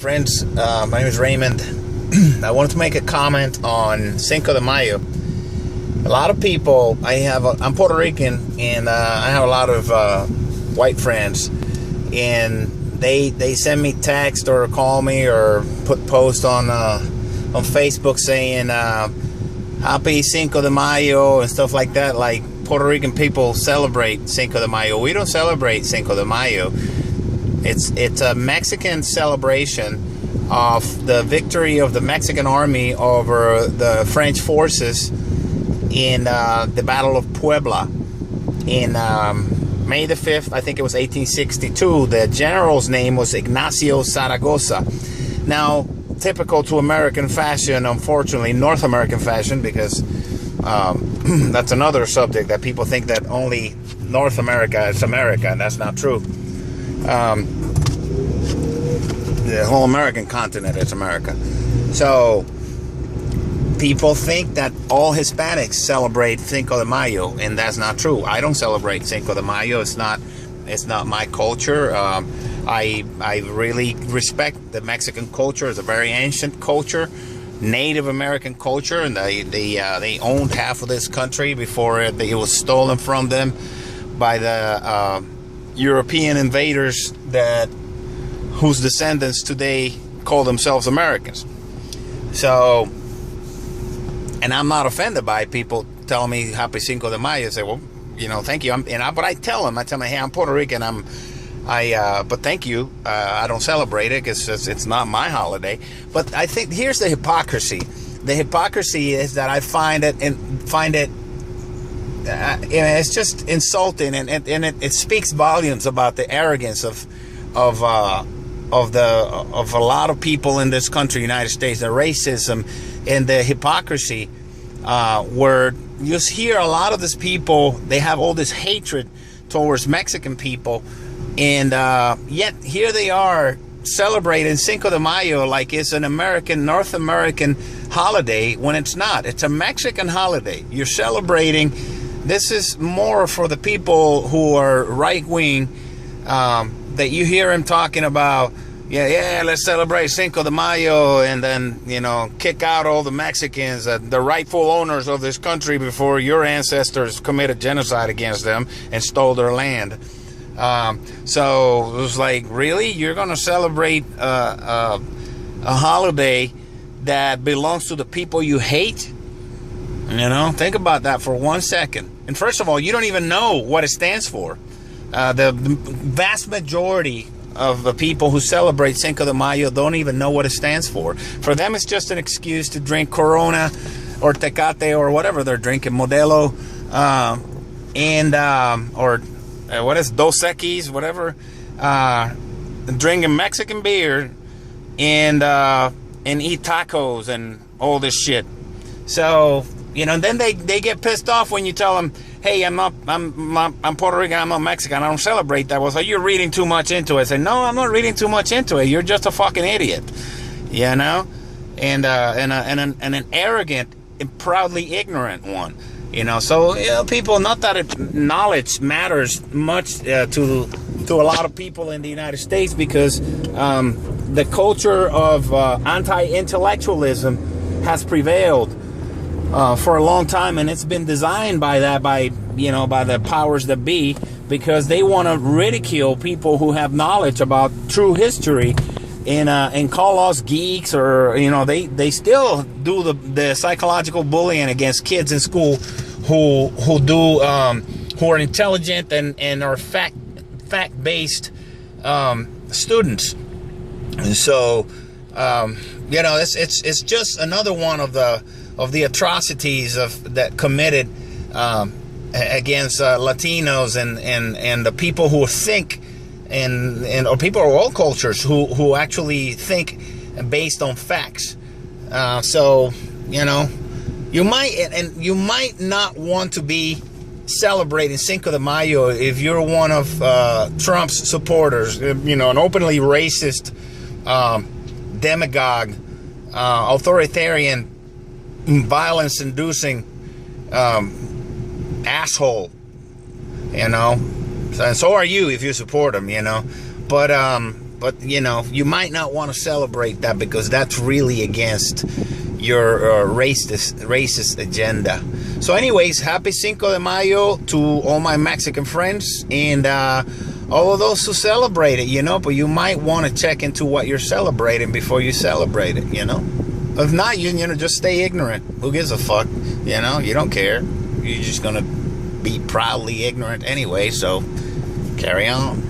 friends. My name is Raymond. I wanted to make a comment on Cinco de Mayo. A lot of people, I'm Puerto Rican, and I have a lot of white friends, and they send me text or call me or put posts on Facebook saying Happy Cinco de Mayo and stuff like that. Like Puerto Rican people celebrate Cinco de Mayo. We don't celebrate Cinco de Mayo. It's a Mexican celebration of the victory of the Mexican army over the French forces in the Battle of Puebla in May the 5th, I think it was 1862. The general's name was Ignacio Zaragoza. Now, typical to American fashion, unfortunately, North American fashion, because that's another subject that people think that only North America is America, and that's not true. The whole American continent is America. So people think that all Hispanics celebrate Cinco de Mayo, and that's not true. I don't celebrate Cinco de Mayo. It's not my culture. I really respect the Mexican culture. It's a very ancient culture, Native American culture, and they owned half of this country before it was stolen from them by the European invaders whose descendants today call themselves Americans. So, and I'm not offended by people telling me Happy Cinco de Mayo. I say, well, thank you. But I tell them, hey, I'm Puerto Rican. But thank you. I don't celebrate it because it's not my holiday. But I think here's the hypocrisy. The hypocrisy is that I find it it's just insulting, and it speaks volumes about the arrogance of a lot of people in this country, United States, the racism and the hypocrisy, where you just hear a lot of these people, they have all this hatred towards Mexican people, and yet here they are celebrating Cinco de Mayo like it's an North American holiday, when it's not. It's a Mexican holiday. You're celebrating. This is more for the people who are right-wing, that you hear him talking about, yeah, let's celebrate Cinco de Mayo, and then, kick out all the Mexicans, the rightful owners of this country, before your ancestors committed genocide against them and stole their land. So it was like, really? You're going to celebrate a holiday that belongs to the people you hate? Think about that for 1 second. And first of all, you don't even know what it stands for. The vast majority of the people who celebrate Cinco de Mayo don't even know what it stands for. For them, it's just an excuse to drink Corona or Tecate or whatever they're drinking, Modelo, or what is Dos Equis, whatever, drinking Mexican beer and eat tacos and all this shit. So, and then they get pissed off when you tell them, hey, I'm Puerto Rican, I'm not Mexican, I don't celebrate that. Well, so you're reading too much into it. I say, no, I'm not reading too much into it. You're just a fucking idiot, and an arrogant and proudly ignorant one. So people, not that knowledge matters much to a lot of people in the United States, because the culture of anti-intellectualism has prevailed for a long time, and it's been designed by the powers that be, because they want to ridicule people who have knowledge about true history, and call us geeks, or they still do the psychological bullying against kids in school who are intelligent and are fact-based students. And so it's just another one of the atrocities that committed against Latinos and the people who think or people of all cultures who actually think based on facts. So you might not want to be celebrating Cinco de Mayo if you're one of Trump's supporters, an openly racist, demagogue, authoritarian, violence-inducing asshole, and so are you if you support him, But But, you know, you might not want to celebrate that because that's really against your racist agenda. So anyways, happy Cinco de Mayo to all my Mexican friends and all of those who celebrate it, you know. But you might want to check into what you're celebrating before you celebrate it, you know. If not, you know, just stay ignorant. Who gives a fuck? You know, you don't care. You're just going to be proudly ignorant anyway, so carry on.